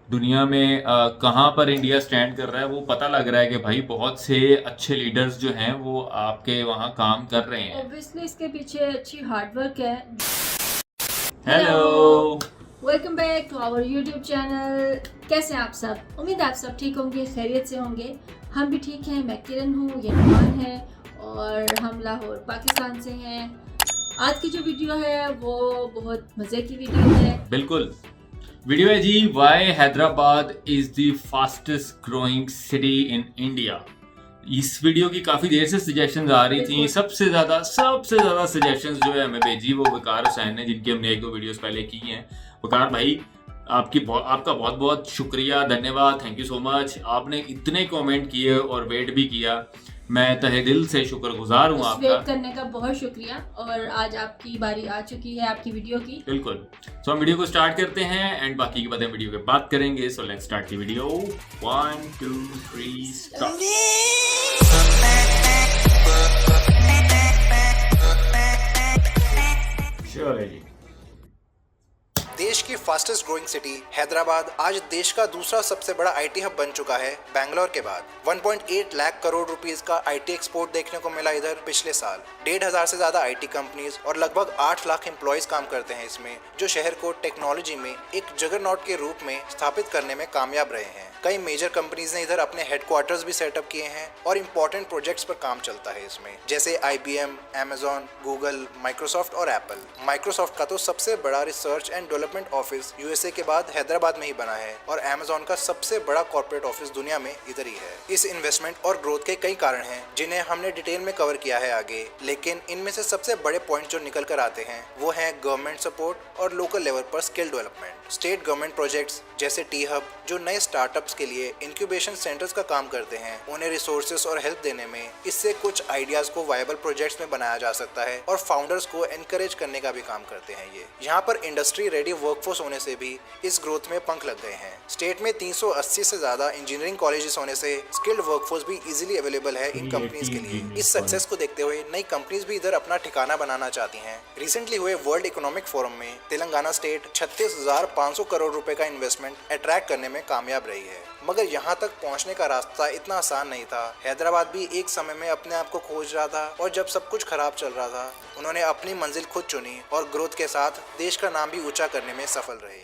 दुनिया में कहाँ पर इंडिया स्टैंड कर रहा है वो पता लग रहा है कि भाई बहुत से अच्छे लीडर्स जो हैं वो आपके वहाँ काम कर रहे हैं। ऑब्वियसली इसके पीछे अच्छी हार्डवर्क है। Hello. Hello, welcome back to our YouTube channel. कैसे हैं आप सब? उम्मीद है आप सब ठीक होंगे, खैरियत से होंगे। हम भी ठीक हैं। मैं किरण हूँ, ये नुमान है और हम लाहौर पाकिस्तान से हैं। आज की जो वीडियो है वो बहुत मज़े की वीडियो है। बिल्कुल। वीडियो है जी, why Hyderabad is the fastest growing city in India. इस वीडियो की काफी देर से सजेशंस आ रही थी। बिल्कुल। सबसे ज्यादा सजेशंस जो है हमें भेजी वो वकार हुसैन ने, जिनकी हमने एक दो वीडियोस पहले की हैं। वकार भाई, आपका बहुत बहुत शुक्रिया, धन्यवाद, थैंक यू सो मच। आपने इतने कमेंट किए और वेट भी किया, मैं तहे दिल से शुक्रगुजार हूँ उस आपका। वेट करने का बहुत शुक्रिया। और आज आपकी बारी आ चुकी है आपकी वीडियो की। बिल्कुल। तो हम वीडियो को स्टार्ट करते हैं एंड बाकी की बातें वीडियो के बाद करेंगे। So let's start the video. 1 2 3 start. Sure है जी। देश की फास्टेस्ट ग्रोइंग सिटी हैदराबाद आज देश का दूसरा सबसे बड़ा आईटी हब बन चुका है बैंगलोर के बाद। 1.8 लाख करोड़ रुपीस का आईटी एक्सपोर्ट देखने को मिला इधर पिछले साल। 1,500 से ज्यादा आईटी कंपनीज और लगभग 8 लाख एम्प्लॉयज काम करते हैं इसमें, जो शहर को टेक्नोलॉजी में एक जगरनॉट के रूप में स्थापित करने में कामयाब रहे हैं। कई मेजर कंपनीज ने इधर अपने हेडक्वार्टर्स भी सेटअप किए हैं और इंपॉर्टेंट प्रोजेक्ट्स पर काम चलता है इसमें, जैसे IBM, Amazon, गूगल, माइक्रोसॉफ्ट और एप्पल। माइक्रोसॉफ्ट का तो सबसे बड़ा research and development office USA के बाद हैदराबाद में ही बना है और Amazon का सबसे बड़ा कॉर्पोरेट ऑफिस दुनिया में इधर ही है। इस इन्वेस्टमेंट और ग्रोथ के कई कारण हैं जिन्हें हमने डिटेल में कवर किया है आगे, लेकिन इनमें से सबसे बड़े पॉइंट जो निकल कर आते हैं वो है गवर्नमेंट सपोर्ट और लोकल लेवल पर skill development. State government projects जैसे टी हब, जो नए स्टार्टअप्स के लिए इंक्यूबेशन सेंटर्स का काम करते हैं, उन्हें रिसोर्सेस और हेल्प देने में इससे कुछ आइडियाज को वायबल प्रोजेक्ट्स में बनाया जा सकता है और फाउंडर्स को एनकरेज करने का भी काम करते हैं ये। यहाँ पर इंडस्ट्री रेडी वर्कफोर्स होने से भी इस ग्रोथ में पंख लग गए हैं। स्टेट में 380 से ज्यादा इंजीनियरिंग कॉलेजेस होने से स्किल्ड वर्कफोर्स भी इजीली अवेलेबल है इन कंपनीज के लिए। इस सक्सेस को देखते हुए नई कंपनीज भी इधर अपना ठिकाना बनाना चाहती हैं। रिसेंटली हुए वर्ल्ड इकोनॉमिक फोरम में तेलंगाना स्टेट 36,500 करोड़ रुपए का इन्वेस्टमेंट अट्रैक्ट करने में कामयाब रही है। मगर यहाँ तक पहुँचने का रास्ता इतना आसान नहीं था। हैदराबाद भी एक समय में अपने आप को खोज रहा था और जब सब कुछ खराब चल रहा था, उन्होंने अपनी मंजिल खुद चुनी और ग्रोथ के साथ देश का नाम भी ऊंचा करने में सफल रहे।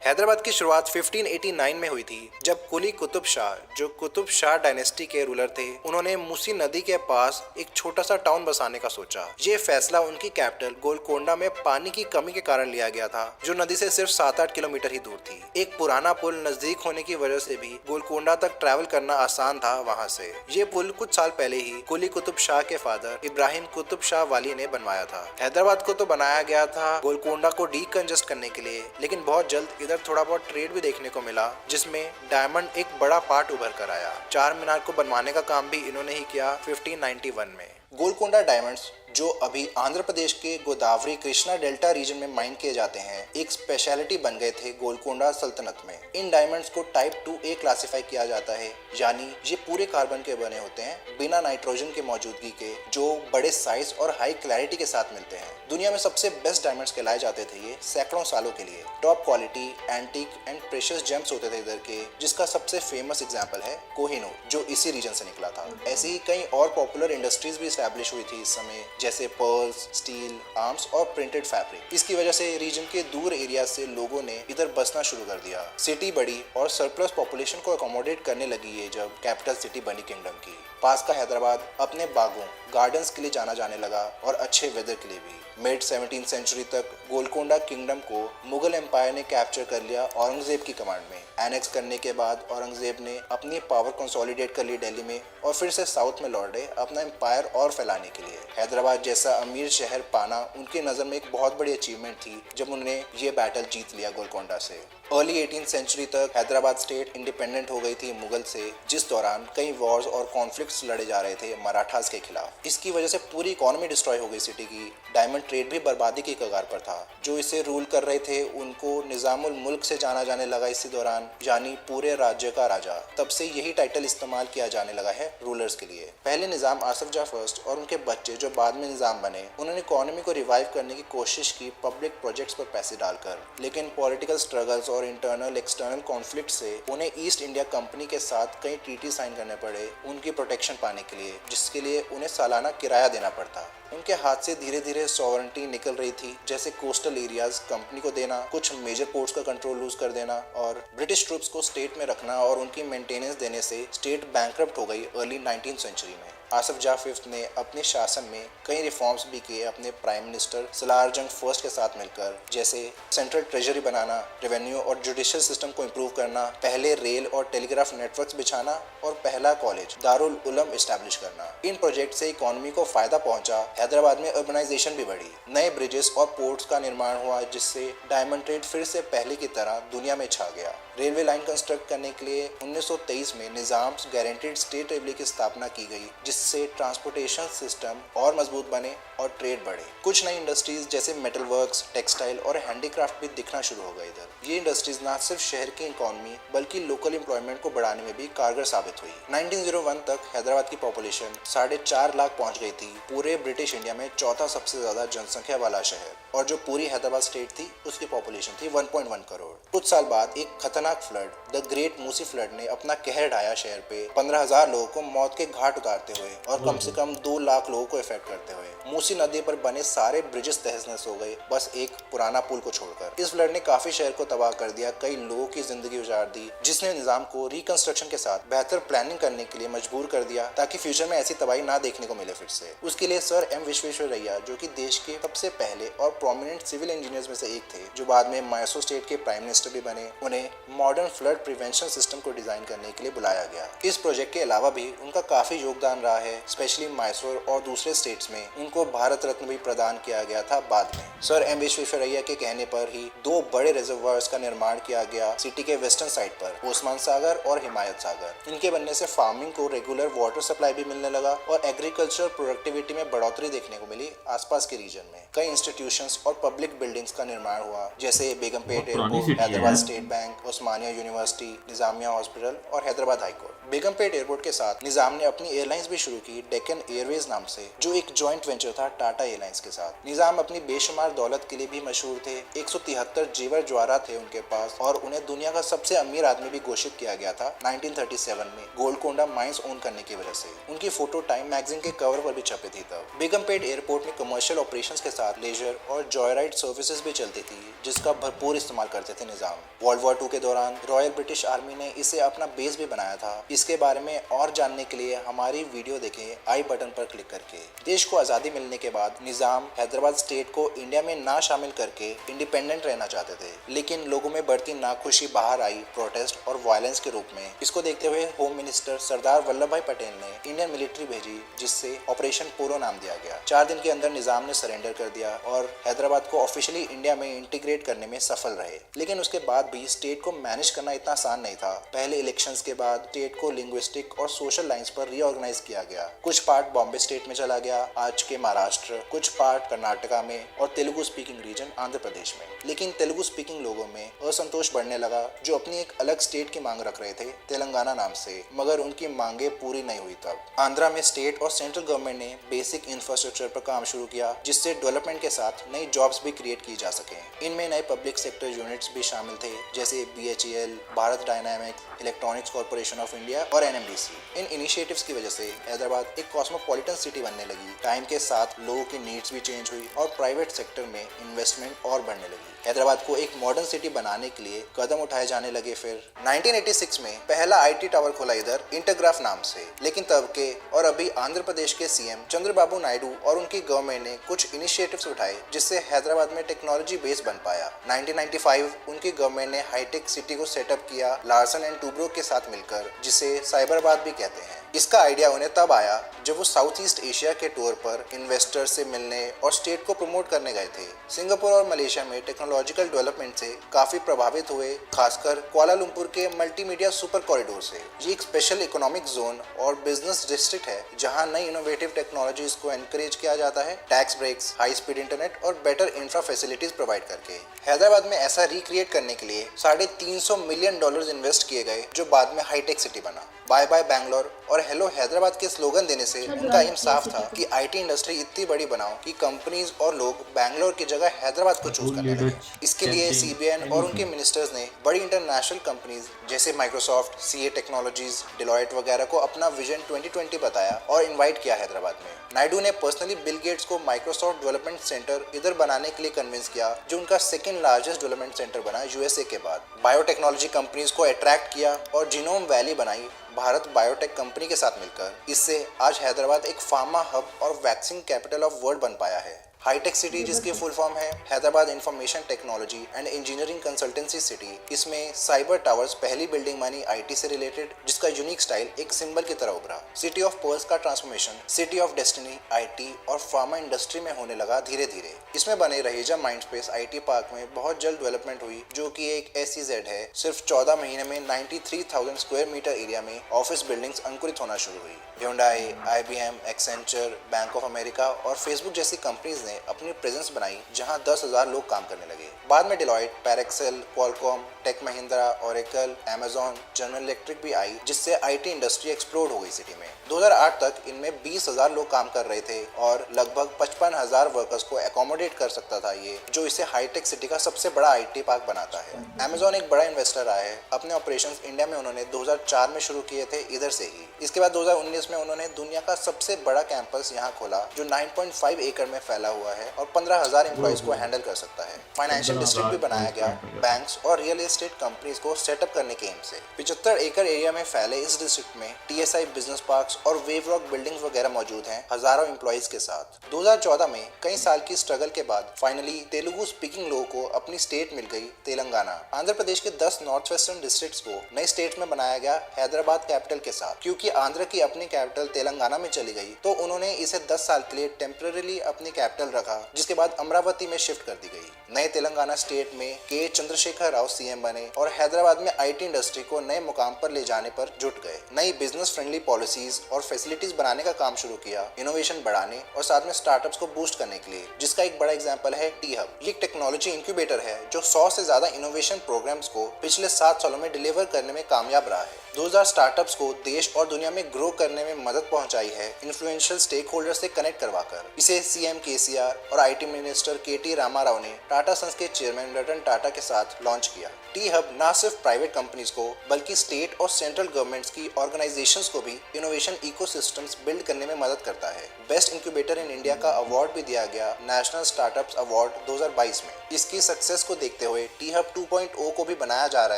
हैदराबाद की शुरुआत 1589 में हुई थी, जब कुली कुतुब शाह, जो कुतुब शाह डायनेस्टी के रूलर थे, उन्होंने मूसी नदी के पास एक छोटा सा टाउन बसाने का सोचा। ये फैसला उनकी कैपिटल गोलकोंडा में पानी की कमी के कारण लिया गया था, जो नदी से सिर्फ 7-8 किलोमीटर ही दूर थी। एक पुराना पुल नजदीक होने की वजह से भी गोलकोंडा तक ट्रैवल करना आसान था वहाँ से। ये पुल कुछ साल पहले ही कुली कुतुब शाह के फादर इब्राहिम कुतुब शाह वाली ने बनवाया था। हैदराबाद को तो बनाया गया था गोलकोंडा को डीकंजस्ट करने के लिए, लेकिन बहुत जल्द थोड़ा बहुत ट्रेड भी देखने को मिला, जिसमें डायमंड एक बड़ा पार्ट उभर कर आया। चार मीनार को बनवाने का काम भी इन्होंने ही किया 1591 में। गोलकोंडा डायमंड्स, जो अभी आंध्र प्रदेश के गोदावरी कृष्णा डेल्टा रीजन में माइन किए जाते हैं, एक स्पेशलिटी बन गए थे गोलकोंडा सल्तनत में। इन डायमंड्स को टाइप 2A क्लासिफाई किया जाता है, यानी ये पूरे कार्बन के बने होते हैं बिना नाइट्रोजन के मौजूदगी के, जो बड़े साइज और हाई क्लैरिटी के साथ मिलते हैं। दुनिया में सबसे बेस्ट डायमंड्स कहलाए जाते थे ये सैकड़ों सालों के लिए। Top quality antique and precious James होते थे इधर के, जिसका सबसे फेमस एग्जाम्पल है कोहिनूर, जो इसी रीजन से निकला था। ऐसे ही कई और पॉपुलर इंडस्ट्रीज भी एस्टैब्लिश हुई थी इस समय, जैसे पर्ल्स, स्टील, आर्म्स और प्रिंटेड फैब्रिक। इसकी वजह से रीजन के दूर एरिया से लोगों ने इधर बसना शुरू कर दिया। सिटी बड़ी और सरप्लस पॉपुलेशन को अकोमोडेट करने लगी है जब कैपिटल सिटी बनी किंगडम की। पास का हैदराबाद अपने बागों, गार्डन्स के लिए जाना जाने लगा और अच्छे वेदर के लिए भी। मिड 17th सेंचुरी तक गोलकोंडा किंगडम को मुगल एम्पायर ने कैप्चर कर लिया औरंगजेब की कमांड में। एनेक्स करने के बाद औरंगजेब ने अपनी पावर कंसोलिडेट कर ली दिल्ली में और फिर से साउथ में लौटे अपना एम्पायर और फैलाने के लिए। हैदराबाद जैसा अमीर शहर पाना उनकी नज़र में एक बहुत बड़ी अचीवमेंट थी जब उन्होंने ये बैटल जीत लिया गोलकोंडा से। अर्ली 18th सेंचुरी तक हैदराबाद स्टेट इंडिपेंडेंट हो गई थी मुगल से, जिस दौरान कई वॉर्स और कॉन्फ्लिक्ट्स लड़े जा रहे थे मराठास के खिलाफ। इसकी वजह से पूरी इकोनॉमी डिस्ट्रॉय हो गई सिटी की। डायमंड ट्रेड भी बर्बादी की कगार पर था। जो इसे रूल कर रहे थे उनको निजामुल मुल्क से जाना जाने लगा इसी दौरान, यानी पूरे राज्य का राजा। तब से यही टाइटल इस्तेमाल किया जाने लगा है रूलर्स के लिए। पहले निजाम आसफ जाह फर्स्ट और उनके बच्चे जो बाद में निजाम बने, उन्होंने इकोनॉमी को रिवाइव करने की कोशिश की पब्लिक प्रोजेक्ट्स पर पैसे डालकर। लेकिन पॉलिटिकल स्ट्रगल्स और इंटरनल एक्सटर्नल कॉन्फ्लिक्ट से उन्हें ईस्ट इंडिया कंपनी के साथ कई ट्रीटी साइन करने पड़े उनकी प्रोटेक्शन पाने के लिए, जिसके लिए उन्हें सालाना किराया देना पड़ता। उनके हाथ से धीरे धीरे सॉवरेंटी निकल रही थी, जैसे कोस्टल एरियाज कंपनी को देना, कुछ मेजर पोर्ट्स का कंट्रोल लूज कर देना और ब्रिटिश ट्रूप्स को स्टेट में रखना और उनकी मेंटेनेंस देने से स्टेट बैंकरप्ट हो गई अर्ली 19th सेंचुरी में। आसफ जाह फिफ्थ ने अपने शासन में कई रिफॉर्म्स भी किए अपने प्राइम मिनिस्टर सलार जंग फर्स्ट के साथ मिलकर, जैसे सेंट्रल ट्रेजरी बनाना, रेवेन्यू और जुडिशियल सिस्टम को इम्प्रूव करना, पहले रेल और टेलीग्राफ नेटवर्क्स बिछाना और पहला कॉलेज दारुल उलम एस्टैब्लिश करना। इन प्रोजेक्ट से इकोनॉमी को फायदा पहुंचा। हैदराबाद में अर्बनाइजेशन भी बढ़ी, नए ब्रिजेस और पोर्ट्स का निर्माण हुआ, जिससे डायमंड ट्रेड फिर से पहले की तरह दुनिया में छा गया। रेलवे लाइन कंस्ट्रक्ट करने के लिए 1923 में निजाम गारंटीड स्टेट रेलवे की स्थापना की गई, जिससे ट्रांसपोर्टेशन सिस्टम और मजबूत बने और ट्रेड बढ़े। कुछ नई इंडस्ट्रीज जैसे मेटल वर्क्स, टेक्सटाइल और हैंडीक्राफ्ट भी दिखना शुरू हो गए इधर। ये इंडस्ट्रीज न सिर्फ शहर की इकोनॉमी बल्कि लोकल एम्प्लॉयमेंट को बढ़ाने में भी कारगर साबित हुई। 1901 तक हैदराबाद की पॉपुलेशन 4.5 लाख पहुंच गई थी, पूरे ब्रिटिश इंडिया में चौथा सबसे ज्यादा जनसंख्या वाला शहर। और जो पूरी हैदराबाद स्टेट थी उसकी पॉपुलेशन थी 1.1 करोड़। कुछ साल बाद एक खतरनाक flood, the great Musi flood ने अपना कहर ढाया शहर पे, 15,000 लोगों को मौत के घाट उतारते हुए और कम से कम 2 लाख लोगों को इफेक्ट करते हुए। मूसी नदी पर बने सारे ब्रिजेस तहस नहस हो गए, बस एक पुराना पुल को छोड़कर। इस फ्लड ने काफी शहर को तबाह कर दिया, कई लोगों की जिंदगी उजाड़ दी, जिसने निजाम को रिकंस्ट्रक्शन के साथ बेहतर प्लानिंग करने के लिए मजबूर कर दिया ताकि फ्यूचर में ऐसी तबाही ना देखने को मिले फिर से। उसके लिए सर एम विश्वेश्वरैया, जो कि देश के सबसे पहले और प्रोमिनेंट सिविल इंजीनियर्स में से एक थे, जो बाद में मैसूर स्टेट के प्राइम मिनिस्टर भी बने, उन्हें मॉडर्न फ्लड प्रिवेंशन सिस्टम को डिजाइन करने के लिए बुलाया गया। इस प्रोजेक्ट के अलावा भी उनका काफी योगदान रहा है, स्पेशली मैसूर और दूसरे स्टेट्स में उनको भारत रत्न भी प्रदान किया गया था बाद में। सर एम विश्वेश्वरैया के कहने पर ही 2 बड़े रिजर्वायर्स का निर्माण किया गया सिटी के वेस्टर्न साइड पर, ओस्मान सागर और हिमायत सागर। इनके बनने से फार्मिंग को रेगुलर वाटर सप्लाई भी मिलने लगा और एग्रीकल्चर प्रोडक्टिविटी में बढ़ोतरी देखने को मिली आसपास के रीजन में। कई इंस्टीट्यूशंस और पब्लिक बिल्डिंग्स का निर्माण हुआ, जैसे Begumpet airport, Hyderabad state bank, Osmania university, Nizamia hospital और Hyderabad high court. Begumpet airport के साथ निजाम ने अपनी एयरलाइंस भी शुरू की, डेक्कन एयरवेज नाम से, जो एक जॉइंट वेंचर था टाटा एयरलाइंस के साथ। निजाम अपनी बेशुमार दौलत के लिए भी मशहूर थे। 173 जेवर ज्वारात थे उनके पास और उन्हें दुनिया का सबसे अमीर आदमी भी घोषित किया गया था 1937 में गोलकोंडा माइंस ओन करने की वजह से। उनकी फोटो टाइम मैगजीन के कवर पर भी छपी थी तब। बेगमपेट एयरपोर्ट में कमर्शियल ऑपरेशंस के साथ लेजर और जॉयराइड सर्विसेज भी चलती थी, जिसका भरपूर इस्तेमाल करते थे निजाम। वर्ल्ड वॉर 2 के दौरान रॉयल ब्रिटिश आर्मी ने इसे अपना बेस भी बनाया था। इसके बारे में और जानने के लिए हमारी वीडियो देखें आई बटन पर क्लिक करके। देश को आज़ादी मिलने के बाद निजाम हैदराबाद स्टेट को इंडिया में ना शामिल करके इंडिपेंडेंट रहना चाहते थे, लेकिन लोगों में बढ़ती नाखुशी बाहर आई प्रोटेस्ट और वायलेंस के रूप में। इसको देखते हुए होम मिनिस्टर सरदार वल्लभ भाई पटेल ने इंडियन मिलिट्री भेजी, जिससे ऑपरेशन पोलो नाम दिया गया। 4 दिन के अंदर निजाम ने सरेंडर कर दिया और हैदराबाद को ऑफिशियली इंडिया में इंटीग्रेट करने में सफल रहे। लेकिन उसके बाद भी स्टेट को मैनेज करना इतना आसान नहीं था। पहले इलेक्शंस के बाद स्टेट को लिंग्विस्टिक और सोशल लाइंस पर रीऑर्गेनाइज किया गया। कुछ पार्ट बॉम्बे स्टेट में चला गया, आज के महाराष्ट्र, कुछ पार्ट कर्नाटका में और तेलुगु स्पीकिंग रीजन आंध्र प्रदेश में। लेकिन तेलुगु स्पीकिंग लोगों में असंतोष बढ़ने लगा, जो अपनी एक अलग स्टेट की मांग रख रहे थे तेलंगाना नाम से, मगर उनकी मांगे पूरी नहीं हुई। तब आंध्रा में स्टेट और सेंट्रल गवर्नमेंट ने बेसिक इंफ्रास्ट्रक्चर पर काम शुरू किया, जिससे डेवलपमेंट के साथ नई जॉब्स भी क्रिएट की जा सके। इनमें नए पब्लिक सेक्टर यूनिट्स भी शामिल थे, जैसे BHEL, Bharat dynamic, electronics corporation of India और NMDC। इन इनिशिएटिव्स की वजह से हैदराबाद एक कॉस्मोपॉलिटन सिटी बनने लगी। टाइम के साथ लोगों की नीड्स भी चेंज हुई और प्राइवेट सेक्टर में इन्वेस्टमेंट और बढ़ने लगी। हैदराबाद को एक मॉडर्न सिटी बनाने के लिए कदम उठाए जाने लगे। फिर 1986 में पहला IT टावर खोला इधर इंटरग्राफ नाम से। लेकिन तब के और अभी आंध्र प्रदेश के CM चंद्रबाबू नायडू और उनकी गवर्नमेंट ने कुछ इनिशिएटिव्स उठाए, जिससे हैदराबाद में टेक्नोलॉजी बेस बन पाया। 1995 उनकी गवर्नमेंट ने हाईटेक सिटी को सेटअप किया लार्सन एंड टूब्रो के साथ मिलकर, जिसे साइबराबाद भी कहते हैं। इसका आइडिया उन्हें तब तब आया जब वो साउथ ईस्ट एशिया के टूर पर इन्वेस्टर से मिलने और स्टेट को प्रमोट करने गए थे। सिंगापुर और मलेशिया में टेक्नोलॉजिकल डेवलपमेंट से काफी प्रभावित हुए, खासकर कुआलालंपुर के मल्टीमीडिया सुपर कॉरिडोर से। ये एक स्पेशल इकोनॉमिक जोन और बिजनेस डिस्ट्रिक्ट है जहां नई इनोवेटिव टेक्नोलॉजीज को एनकरेज किया जाता है, tax breaks, high speed internet और बेटर इंफ्रा फैसिलिटीज प्रोवाइड करके। हैदराबाद में ऐसा रिक्रिएट करने के लिए $350 मिलियन इन्वेस्ट किए गए, जो बाद में हाईटेक सिटी बना। बाय बाय बैंगलोर और हेलो हैदराबाद के स्लोगन देने से उनका एम साफ था कि आईटी इंडस्ट्री इतनी बड़ी बनाओ कि कंपनीज और लोग बैंगलोर की जगह हैदराबाद को चूज करने लगे। इसके लिए सीबीएन और उनके मिनिस्टर्स ने बड़ी इंटरनेशनल कंपनीज जैसे माइक्रोसॉफ्ट, सीए टेक्नोलॉजीज, डिलॉयट वगैरह को अपना विजन 2020 बताया और इनवाइट किया हैदराबाद में। नायडू ने पर्सनली बिल गेट्स को माइक्रोसॉफ्ट डेवलपमेंट सेंटर इधर बनाने के लिए कन्विंस किया, जो उनका सेकंड लार्जेस्ट डेवलपमेंट सेंटर बना यूएसए के बाद। बायोटेक्नोलॉजी कंपनीज को अट्रैक्ट किया और जीनोम वैली बनाई भारत बायोटेक कंपनी के साथ मिलकर। इससे आज हैदराबाद एक फार्मा हब और वैक्सीन कैपिटल ऑफ वर्ल्ड बन पाया है। हाईटेक सिटी, जिसकी फुल फॉर्म है Hyderabad information technology and engineering consultancy city. इसमें साइबर टावर्स पहली बिल्डिंग मानी आईटी से रिलेटेड, जिसका यूनिक स्टाइल एक सिंबल की तरह उभरा। सिटी ऑफ पर्ल्स का transformation city of destiny, IT और फार्मा इंडस्ट्री में होने लगा धीरे धीरे। इसमें बने रहेजा माइंडस्पेस आईटी पार्क में बहुत जल्द डेवलपमेंट हुई, जो कि एक SEZ है। सिर्फ 14 महीने में 93,000 स्क्वायर मीटर एरिया में ऑफिस बिल्डिंग्स अंकुरित होना शुरू हुई। Hyundai, IBM, Accenture, bank of America और फेसबुक जैसी कंपनीज ने अपनी प्रेजेंस बनाई, जहां 10,000 लोग काम करने लगे। बाद में Deloitte, Parexel, Qualcomm, Tech Mahindra, Oracle, Amazon, General Electric भी आई, जिससे आईटी इंडस्ट्री एक्सप्लोड हो गई सिटी में। 2008 तक इनमें 20,000 लोग काम कर रहे थे और लगभग 55,000 वर्कर्स को एकोमोडेट कर सकता था ये, जो इसे हाईटेक सिटी का सबसे बड़ा आईटी पार्क बनाता है। अमेजॉन एक बड़ा इन्वेस्टर आया है। अपने ऑपरेशंस इंडिया में उन्होंने 2004 में शुरू किए थे, इधर से ही। इसके बाद 2019 में उन्होंने दुनिया का सबसे बड़ा कैंपस यहाँ खोला, जो 9.5 एकड़ में फैला हुआ है और 15,000 एम्प्लॉइज को हैंडल कर सकता है। फाइनेंशियल डिस्ट्रिक्ट भी बनाया गया, बैंक्स और रियल एस्टेट कंपनीज को सेटअप करने के एम से। 75 एकड़ एरिया में फैले इस डिस्ट्रिक्ट में TSI बिजनेस पार्क्स और वेव रॉक बिल्डिंग्स वगैरह मौजूद हैं, हजारों एम्प्लॉइज के साथ। 2014 में कई साल की स्ट्रगल के बाद फाइनली तेलुगु स्पीकिंग लोगों को अपनी स्टेट मिल गई, तेलंगाना। आंध्र प्रदेश के 10 नॉर्थ वेस्टर्न डिस्ट्रिक्ट्स को नई स्टेट में बनाया गया, हैदराबाद कैपिटल के साथ। क्योंकि आंध्र की अपनी कैपिटल तेलंगाना में चली गई, तो उन्होंने इसे 10 साल के लिए टेम्पररीली अपनी कैपिटल रखा, जिसके बाद अमरावती में शिफ्ट कर दी गई। नए तेलंगाना स्टेट में के चंद्रशेखर राव CM बने और हैदराबाद में आईटी इंडस्ट्री को नए मुकाम पर ले जाने पर जुट गए। नई बिजनेस फ्रेंडली पॉलिसीज और फैसिलिटीज बनाने का काम शुरू किया, इनोवेशन बढ़ाने और साथ में स्टार्टअप्स को बूस्ट करने के लिए, जिसका एक बड़ा एग्जांपल है T-Hub। ये टेक्नोलॉजी इंक्यूबेटर है जो 100 से ज्यादा इनोवेशन प्रोग्राम्स को पिछले 7 सालों में डिलीवर करने में कामयाब रहा है। 2000 स्टार्टअप्स को देश और दुनिया में ग्रो करने में मदद पहुंचाई है, इन्फ्लुएंशियल स्टेक होल्डर से कनेक्ट करवाकर। इसे CM KCR और IT मिनिस्टर KT रामाराव ने टाटा सन्स के चेयरमैन रतन टाटा के साथ लॉन्च किया। T-Hub ना सिर्फ प्राइवेट कंपनीज को बल्कि स्टेट और सेंट्रल गवर्नमेंट्स की ऑर्गेनाइजेशंस को भी इनोवेशन इकोसिस्टम्स बिल्ड करने में मदद करता है। बेस्ट इंक्यूबेटर इन इंडिया का अवार्ड भी दिया गया नेशनल स्टार्टअप्स अवार्ड 2022 में। इसकी सक्सेस को देखते हुए T-Hub 2.0 को भी बनाया जा रहा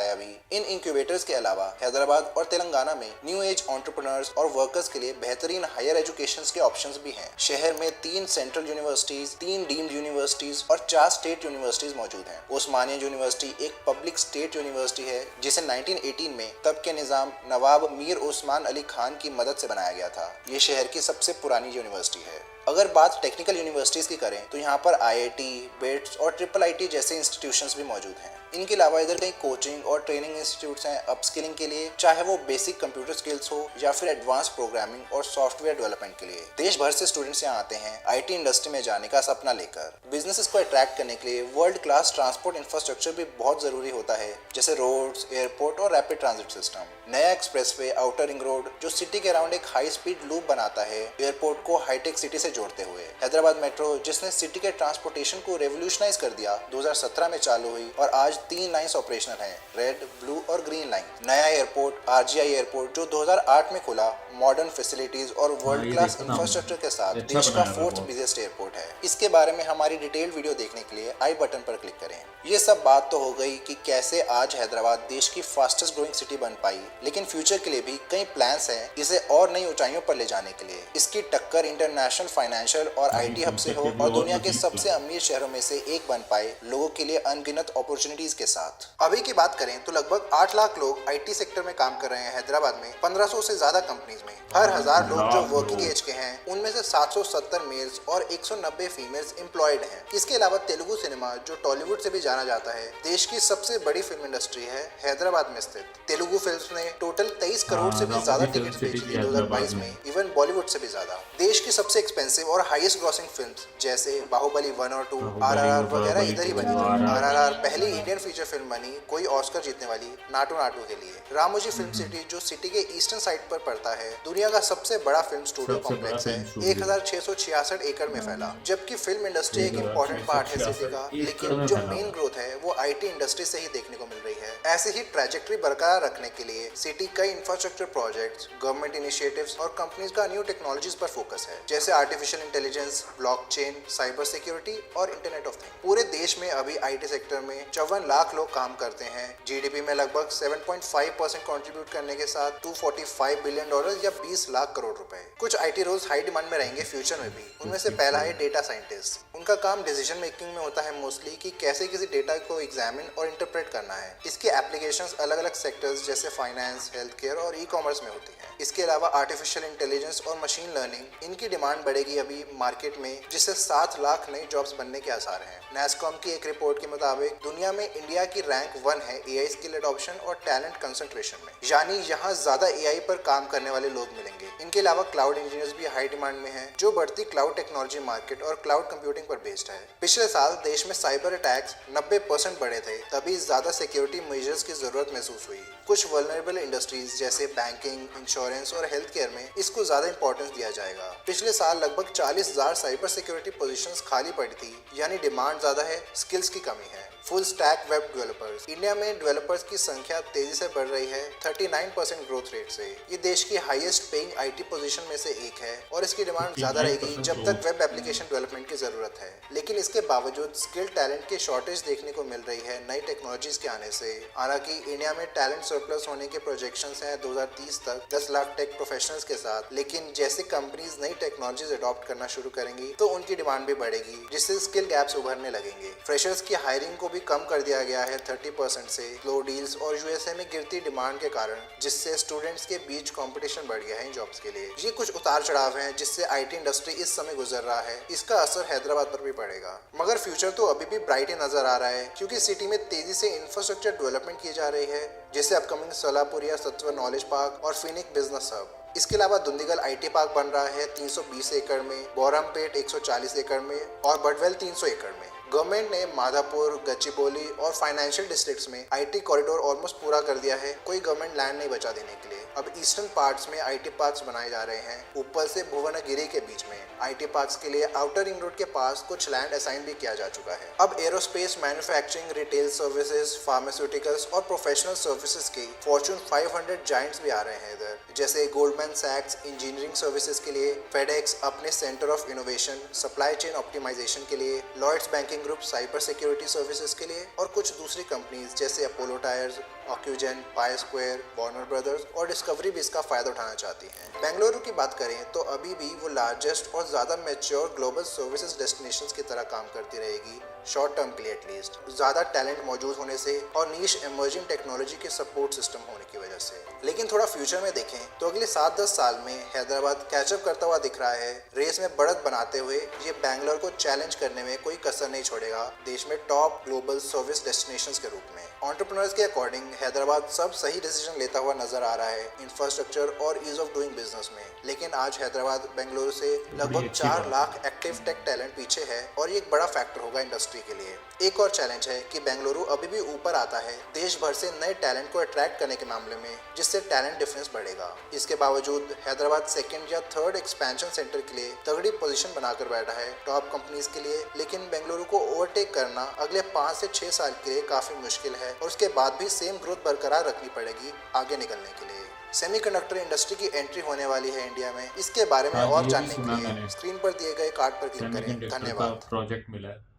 है अभी। इन इंक्यूबेटर्स के अलावा हैदराबाद और तेलंगाना में न्यू एज एंटरप्रेन्योर्स और वर्कर्स के लिए बेहतरीन हायर एजुकेशन के ऑप्शंस भी हैं। शहर में 3 सेंट्रल यूनिवर्सिटीज, 3 डीम्ड यूनिवर्सिटीज और 4 स्टेट यूनिवर्सिटीज मौजूद हैं। ओस्मानिया यूनिवर्सिटी एक पब्लिक स्टेट यूनिवर्सिटी है, जिसे 1918 में तब के निजाम नवाब मीर उस्मान अली खान की मदद से बनाया गया था। ये शहर की सबसे पुरानी यूनिवर्सिटी है। अगर बात टेक्निकल यूनिवर्सिटीज की करें तो यहाँ पर IIT, BITS और IIIT जैसे इंस्टीट्यूशंस भी मौजूद हैं। इनके अलावा इधर कई कोचिंग और ट्रेनिंग इंस्टीट्यूट्स हैं अपस्किलिंग के लिए, चाहे वो बेसिक कंप्यूटर स्किल्स हो या फिर एडवांस प्रोग्रामिंग और सॉफ्टवेयर डेवलपमेंट के लिए। देश भर से स्टूडेंट्स यहाँ आते हैं IT इंडस्ट्री में जाने का सपना लेकर। बिजनेसेस को अट्रैक्ट करने के लिए वर्ल्ड क्लास ट्रांसपोर्ट इंफ्रास्ट्रक्चर भी बहुत जरूरी होता है, जैसे रोड्स, एयरपोर्ट और रैपिड ट्रांजिट सिस्टम। नया एक्सप्रेसवे आउटर रिंग रोड जो सिटी के अराउंड एक हाई स्पीड लूप बनाता है, एयरपोर्ट को हाईटेक सिटी से जोड़ते हुए। हैदराबाद मेट्रो, जिसने सिटी के ट्रांसपोर्टेशन को रेवोल्यूशनाइज कर दिया, 2017 में चालू हुई और आज 3 लाइन्स ऑपरेशनल हैं, रेड, ब्लू और ग्रीन लाइन। नया एयरपोर्ट RGI एयरपोर्ट जो 2008 में खुला, मॉडर्न फैसिलिटीज और वर्ल्ड क्लास इंफ्रास्ट्रक्चर के साथ देश का 4th बिगेस्ट एयरपोर्ट है। इसके बारे में हमारी डिटेल्ड वीडियो देखने के लिए आई बटन पर क्लिक करें। ये सब बात तो हो गई कि कैसे आज हैदराबाद देश की फास्टेस्ट ग्रोइंग सिटी बन पाई, लेकिन फ्यूचर के लिए भी कई प्लान्स हैं इसे और नई ऊंचाइयों पर ले जाने के लिए। इसकी टक्कर इंटरनेशनल फाइनेंशियल और IT हब से हो और दुनिया के सबसे अमीर शहरों में से एक बन पाए, लोगों के लिए अनगिनत अपॉर्चुनिटी फैसिलिटीज के साथ। अभी की बात करें तो लगभग 8 लाख लोग आईटी सेक्टर में काम कर रहे हैं हैदराबाद में 1500 से ज्यादा कंपनीज में। हर 1000 लोग जो वर्किंग एज के हैं उनमें से 770 मेल्स और 190 फीमेल्स एम्प्लॉयड हैं। इसके अलावा तेलुगु सिनेमा जो टॉलीवुड से भी जाना जाता है, देश की सबसे बड़ी फिल्म इंडस्ट्री है हैदराबाद में स्थित। तेलुगु फिल्म्स ने टोटल 23 करोड़ से भी ज्यादा टिकट्स बेची थी 2022 में, इवन बॉलीवुड से भी ज्यादा। देश की सबसे एक्सपेंसिव और हाईएस्ट ग्रॉसिंग फिल्म्स जैसे बाहुबली 1 और 2, RRR वगैरह इधर ही बनी थी। RRR पहली इंडियन फीचर फिल्म बनी कोई ऑस्कर जीतने वाली नाटू नाटू के लिए। रामोजी फिल्म सिटी जो सिटी के ईस्टर्न साइड पर पड़ता है, दुनिया का सबसे बड़ा फिल्म स्टूडियो कॉम्प्लेक्स है, 1666 एकड़ में फैला। जबकि फिल्म इंडस्ट्री एक इम्पोर्टेंट पार्ट है सिटी का, लेकिन जो मेन ग्रोथ है वो आईटी इंडस्ट्री से ही देखने को मिल रही है। ऐसे ही ट्रैजेक्टरी बरकरार रखने के लिए सिटी कई इंफ्रास्ट्रक्चर प्रोजेक्ट्स, गवर्नमेंट इनिशिएटिव्स और कंपनीज का न्यू टेक्नोलॉजीज पर फोकस है, जैसे artificial intelligence, blockchain, cyber security और इंटरनेट ऑफ थिंग्स। पूरे देश में अभी आईटी सेक्टर में 54 लाख लोग काम करते हैं। जीडीपी में लगभग 7.5% कंट्रीब्यूट करने के साथ $245 बिलियन या 20 लाख करोड़ रुपए। कुछ आईटी रोल्स हाई डिमांड में रहेंगे फ्यूचर में भी। उनमें से पहला है डेटा साइंटिस्ट। उनका काम डिसीजन मेकिंग में होता है मोस्टली कि कैसे किसी डेटा को एग्जामिन और इंटरप्रेट करना है। इसके एप्लीकेशंस अलग अलग सेक्टर्स जैसे फाइनेंस, हेल्थ केयर और ई कॉमर्स में होती हैं। इसके अलावा आर्टिफिशियल इंटेलिजेंस और मशीन लर्निंग, इनकी डिमांड बढ़ेगी अभी मार्केट में, जिससे 7 लाख नई जॉब्स बनने के आसार हैं। नेस्कॉम की एक रिपोर्ट के मुताबिक दुनिया में इंडिया की रैंक 1 है एआई स्किल एडॉप्शन और टैलेंट कंसंट्रेशन में, यानी यहाँ ज्यादा एआई पर काम करने वाले लोग मिलेंगे। इनके अलावा क्लाउड इंजीनियर्स भी हाई डिमांड में हैं, जो बढ़ती क्लाउड टेक्नोलॉजी मार्केट और क्लाउड कंप्यूटिंग पर बेस्ड है। पिछले साल देश में साइबर अटैक्स 90% बढ़े थे, तभी ज्यादा सिक्योरिटी मेजर्स की जरूरत महसूस हुई। कुछ वल्नरेबल इंडस्ट्रीज जैसे बैंकिंग, इंश्योरेंस और हेल्थ केयर में इसको ज्यादा इंपॉर्टेंस दिया जाएगा। पिछले साल लगभग 40,000 साइबर सिक्योरिटी पोजीशंस खाली पड़ी थी, यानी डिमांड ज्यादा है, स्किल्स की कमी है। Full stack web developers, India में डेवलपर्स की संख्या तेजी से बढ़ रही है 39% ग्रोथ रेट से। ये देश की हाईएस्ट पेइंग आईटी पोजीशन में से एक है और इसकी डिमांड ज्यादा रहेगी जब तक वेब एप्लीकेशन डेवलपमेंट की जरूरत है। लेकिन इसके बावजूद स्किल टैलेंट की शॉर्टेज देखने को मिल रही है नई टेक्नोलॉजीज के आने से। हालांकि इंडिया में टैलेंट सरप्लस होने के प्रोजेक्शंस हैं 2030 तक 10 लाख टेक प्रोफेशनल्स के साथ। लेकिन जैसे कंपनीज नई टेक्नोलॉजीज अडॉप्ट करना शुरू करेंगी तो उनकी डिमांड भी बढ़ेगी, जिससे स्किल गैप्स उभरने लगेंगे। फ्रेशर्स की हायरिंग को भी कम कर दिया गया है 30% से, स्लो डील्स और यूएसए में गिरती डिमांड के कारण, जिससे स्टूडेंट्स के बीच कंपटीशन बढ़ गया है इन जॉब्स के लिए। ये कुछ उतार चढ़ाव हैं जिससे आईटी इंडस्ट्री इस समय गुजर रहा है। इसका असर हैदराबाद पर भी पड़ेगा, मगर फ्यूचर तो अभी भी ब्राइट ही नजर आ रहा है, क्योंकि सिटी में तेजी से इंफ्रास्ट्रक्चर डेवलपमेंट की जा रही है, जैसे अपकमिंग सोलापुरिया सत्व नॉलेज पार्क और फिनिक बिजनेस हब। इसके अलावा दुंदीगल आईटी पार्क बन रहा है 320 एकड़ में, बोरमपेट 140 एकड़ में और बडवेल 300 एकड़ में। गवर्नमेंट ने माधापुर, गच्चीबोली और फाइनेंशियल डिस्ट्रिक्ट्स में आईटी कॉरिडोर ऑलमोस्ट पूरा कर दिया है, कोई गवर्नमेंट लैंड नहीं बचा देने के लिए। अब ईस्टर्न पार्ट्स में आईटी पार्क्स बनाए जा रहे हैं, ऊपर से भुवनगिरी के बीच में। आईटी पार्क्स के लिए आउटर रिंग रोड के पास कुछ लैंड असाइन भी किया जा चुका है। अब aerospace, manufacturing, retail services, pharmaceuticals और प्रोफेशनल सर्विसेज के फॉर्च्यून 500 जायंट्स भी आ रहे हैं इधर, जैसे गोल्डमैन सैक्स इंजीनियरिंग सर्विसेज के लिए, फेडेक्स अपने centre of innovation supply chain optimisation के लिए, Lloyds banking group cyber security services के लिए और कुछ दूसरी कंपनीज जैसे Apollo Tyres, Ocugen, Pi Square, Warner Brothers और डिस्कवरी भी इसका फायदा उठाना चाहती हैं। बेंगलुरु की बात करें तो अभी भी वो लार्जेस्ट और ज़्यादा मैच्योर ग्लोबल सर्विसेज डेस्टिनेशंस की तरह काम करती रहेगी, शॉर्ट टर्म के लिए एटलीस्ट, ज़्यादा टैलेंट मौजूद होने से और नीश इमर्जिंग टेक्नोलॉजी के सपोर्ट सिस्टम होने की वजह से। लेकिन थोड़ा फ्यूचर में देखें तो अगले 7-10 साल में हैदराबाद कैचअप करता हुआ दिख रहा है। रेस में बढ़त बनाते हुए ये बैंगलोर को चैलेंज करने में कोई कसर नहीं छोड़ेगा देश में टॉप ग्लोबल सर्विस डेस्टिनेशंस के रूप में। एंटरप्रेन्योर्स के अकॉर्डिंग हैदराबाद सब सही डिसीजन लेता हुआ नजर आ रहा है इंफ्रास्ट्रक्चर और ईज ऑफ डूइंग बिजनेस में। लेकिन आज हैदराबाद बेंगलुरु से लगभग 4 लाख एक्टिव टेक टैलेंट पीछे है और ये एक बड़ा फैक्टर होगा इंडस्ट्री के लिए। एक और चैलेंज है कि बेंगलुरु अभी भी ऊपर आता है देश भर से नए टैलेंट को अट्रैक्ट करने के मामले में, जिससे टैलेंट डिफरेंस बढ़ेगा। इसके बावजूद हैदराबाद सेकंड या थर्ड एक्सपेंशन सेंटर के लिए तगड़ी पोजीशन बनाकर बैठा है टॉप कंपनीज के लिए। लेकिन बेंगलुरु को ओवरटेक करना अगले 5 से 6 साल के लिए काफी मुश्किल है और उसके बाद भी सेम ग्रोथ बरकरार रखनी पड़ेगी आगे निकलने के लिए। सेमीकंडक्टर इंडस्ट्री की एंट्री होने वाली है इंडिया में, इसके बारे में और जानने के लिए स्क्रीन पर दिए गए कार्ड पर क्लिक करें। धन्यवाद। प्रोजेक्ट मिला है।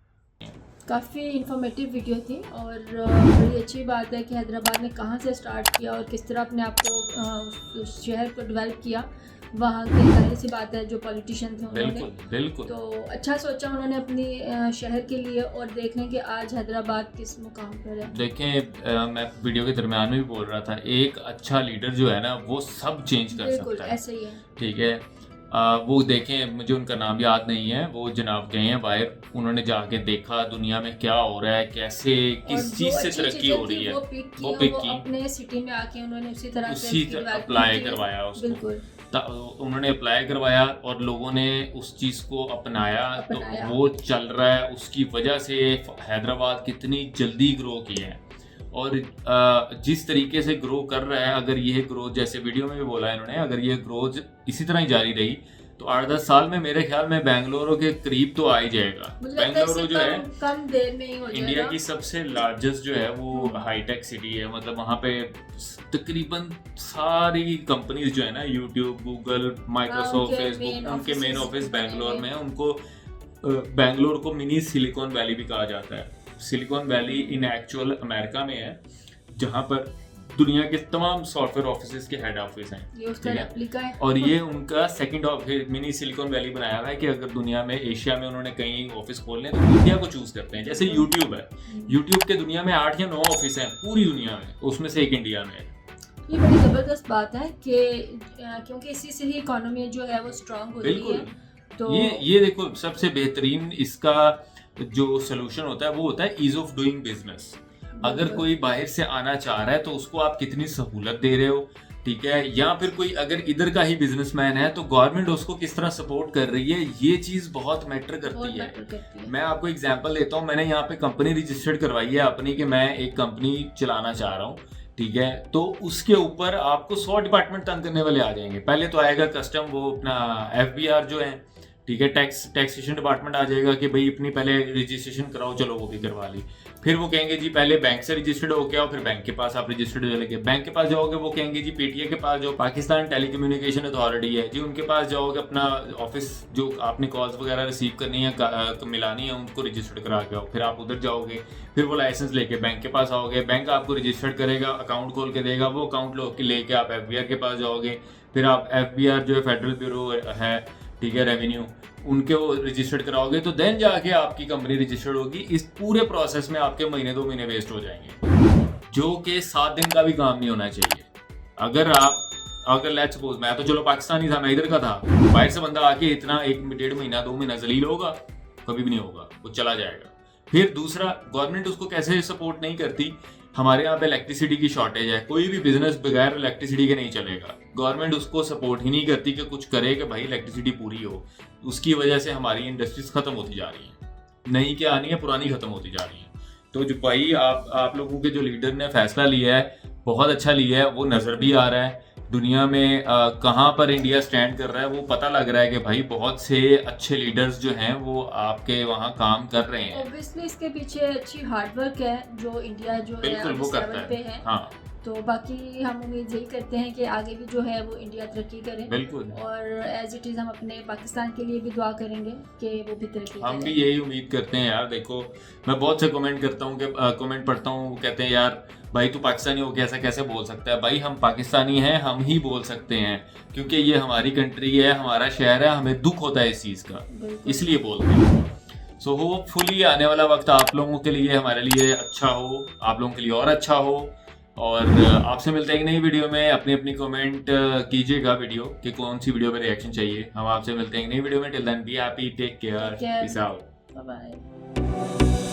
काफ़ी इन्फॉर्मेटिव वीडियो थी और बड़ी अच्छी बात है कि हैदराबाद ने कहाँ से स्टार्ट किया और किस तरह अपने आप को शहर को डेवलप किया, वहाँ के, जाहिर सी बात है जो पॉलिटिशियन थे उन्होंने, बिल्कुल बिल्कुल। तो अच्छा सोचा उन्होंने अपनी शहर के लिए। और देख लें कि आज हैदराबाद किस मुकाम पर है। देखें मैं वीडियो के दरमियान में भी बोल रहा था, एक अच्छा लीडर जो है ना वो सब चेंज कर बिल्कुल सकता है। ऐसे ही है। ठीक है, वो देखें, मुझे उनका नाम याद नहीं है, वो जनाब गए हैं बाहर, उन्होंने जाके देखा दुनिया में क्या हो रहा है, कैसे किस चीज़ से तरक्की हो रही है, वो पिक की अपने सिटी में आके उन्होंने उसी तरह से अप्लाई करवाया उसको। बिल्कुल उन्होंने अप्लाई करवाया और लोगों ने उस चीज़ को अपनाया, तो वो चल रहा है। उसकी वजह से हैदराबाद कितनी जल्दी ग्रो किया है, और जिस तरीके से ग्रो कर रहा है, अगर ये ग्रोथ, जैसे वीडियो में भी बोला है इन्होंने, अगर ये ग्रोथ इसी तरह ही जारी रही तो 8-10 साल में मेरे ख्याल में बेंगलुरु के करीब तो आ ही जाएगा। बेंगलुरु जो है कम देर में ही हो जाएगा। इंडिया की सबसे लार्जेस्ट जो है वो हाईटेक सिटी है, मतलब वहाँ पे तकरीबन सारी कंपनीज जो है ना, यूट्यूब, गूगल, माइक्रोसॉफ्ट, फेसबुक, उनके मेन ऑफिस बेंगलोर में है। उनको बेंगलोर को मिनी सिलिकॉन वैली भी कहा जाता है। Silicon valley in actual America में है, जहाँ पर दुनिया के तमाम सॉफ्टवेयर ऑफिस के हेड ऑफिस हैं। ये उसका रेप्लिका है। और ये उनका second office mini silicon valley बनाया हुआ है कि अगर दुनिया में, एशिया में उन्होंने कहीं ऑफिस खोलने तो इंडिया को चूज करते हैं। जैसे यूट्यूब है, यूट्यूब के दुनिया में 8 या 9 ऑफिस हैं पूरी दुनिया में, उसमें से एक इंडिया में है। ये बड़ी जबरदस्त बात है कि क्योंकि इसी से ही इकोनॉमी जो है वो स्ट्रांग होती है। तो ये देखो, सबसे बेहतरीन इसका जो सोल्यूशन होता है वो होता है ईज ऑफ डूइंग बिजनेस। अगर कोई बाहर से आना चाह रहा है तो उसको आप कितनी सहूलत दे रहे हो, ठीक है, या फिर कोई अगर इधर का ही बिजनेसमैन है तो गवर्नमेंट उसको किस तरह सपोर्ट कर रही है, ये चीज बहुत मैटर करती है। मैं आपको एग्जांपल देता हूँ, मैंने यहाँ पे कंपनी रजिस्टर्ड करवाई है अपनी, कि मैं एक कंपनी चलाना चाह रहा हूँ, ठीक है, तो उसके ऊपर आपको 100 डिपार्टमेंट तंग करने वाले आ जाएंगे। पहले तो आएगा कस्टम, वो अपना FBR जो है, ठीक है, टैक्सेशन डिपार्टमेंट आ जाएगा कि भाई अपनी पहले रजिस्ट्रेशन कराओ, चलो वो भी करवा ली। फिर वो कहेंगे जी पहले बैंक से रजिस्टर्ड हो के आओ, फिर बैंक के पास आप रजिस्टर्ड हो जाएंगे। बैंक के पास जाओगे वो कहेंगे जी PTA के पास जाओ, पाकिस्तान टेलीकम्युनिकेशन अथॉरिटी है जी, उनके पास जाओगे, अपना ऑफिस जो आपने कॉल्स वगैरह रिसीव करनी है, मिलानी है, उनको रजिस्टर्ड करा के आओ। फिर आप उधर जाओगे, फिर वो लाइसेंस लेके बैंक के पास आओगे, बैंक आपको रजिस्टर्ड करेगा, अकाउंट खोल के देगा, वो अकाउंट लेके आप FBR के पास जाओगे। फिर आप FBR जो है फेडरल ब्यूरो है, ठीक है, रेवेन्यू, उनके वो रजिस्टर्ड कराओगे, तो देन जाके आपकी कंपनी रजिस्टर्ड होगी। इस पूरे प्रोसेस में आपके महीने 2 महीने वेस्ट हो जाएंगे, जो कि 7 दिन का भी काम नहीं होना चाहिए। अगर लेट्स सपोज मैं तो चलो पाकिस्तानी था, मैं इधर का था, बाहर से बंदा आके इतना 1-1.5 महीना 2 महीना जलील होगा? कभी भी नहीं होगा, वो चला जाएगा। फिर दूसरा, गवर्नमेंट उसको कैसे सपोर्ट नहीं करती। हमारे यहाँ पे इलेक्ट्रिसिटी की शॉर्टेज है, कोई भी बिजनेस बगैर इलेक्ट्रिसिटी के नहीं चलेगा। गवर्नमेंट उसको सपोर्ट ही नहीं करती कि कुछ करे कि भाई इलेक्ट्रिसिटी पूरी हो। उसकी वजह से हमारी इंडस्ट्रीज खत्म होती जा रही हैं, नई क्या आनी है, पुरानी खत्म होती जा रही हैं। तो जो भाई आप लोगों के जो लीडर ने फैसला लिया है, बहुत अच्छा लिया है, वो नज़र भी आ रहा है। दुनिया में कहाँ पर इंडिया स्टैंड कर रहा है वो पता लग रहा है कि भाई बहुत से अच्छे लीडर्स जो हैं वो आपके वहाँ काम कर रहे हैं। ऑब्वियसली इसके पीछे अच्छी हार्डवर्क है जो इंडिया जो है वो करता पे है। हाँ। तो बाकी हम उम्मीद यही करते हैं कि आगे भी जो है वो इंडिया तरक्की करे। बिल्कुल। और एज इट इज़ हम अपने पाकिस्तान के लिए भी दुआ करेंगे कि वो भी तरक्की करे। हम भी यही उम्मीद करते हैं यार। देखो मैं बहुत से कमेंट करता हूँ कि कमेंट पढ़ता हूँ, वो कहते हैं यार भाई तू पाकिस्तानी हो कैसा कैसे बोल सकता है। भाई हम पाकिस्तानी हैं, हम ही बोल सकते हैं क्योंकि ये हमारी कंट्री है, हमारा शहर है, हमें दुख होता है इस चीज़ का, इसलिए बोलते हैं। सो होपफुली आने वाला वक्त आप लोगों के लिए, हमारे लिए अच्छा हो, आप लोगों के लिए और अच्छा हो। और आपसे मिलते हैं एक नई वीडियो में। अपनी कमेंट कीजिएगा वीडियो कि कौन सी वीडियो पे रिएक्शन चाहिए। हम आपसे मिलते हैं एक नई वीडियो में। Till then be happy, take care, peace out, bye bye.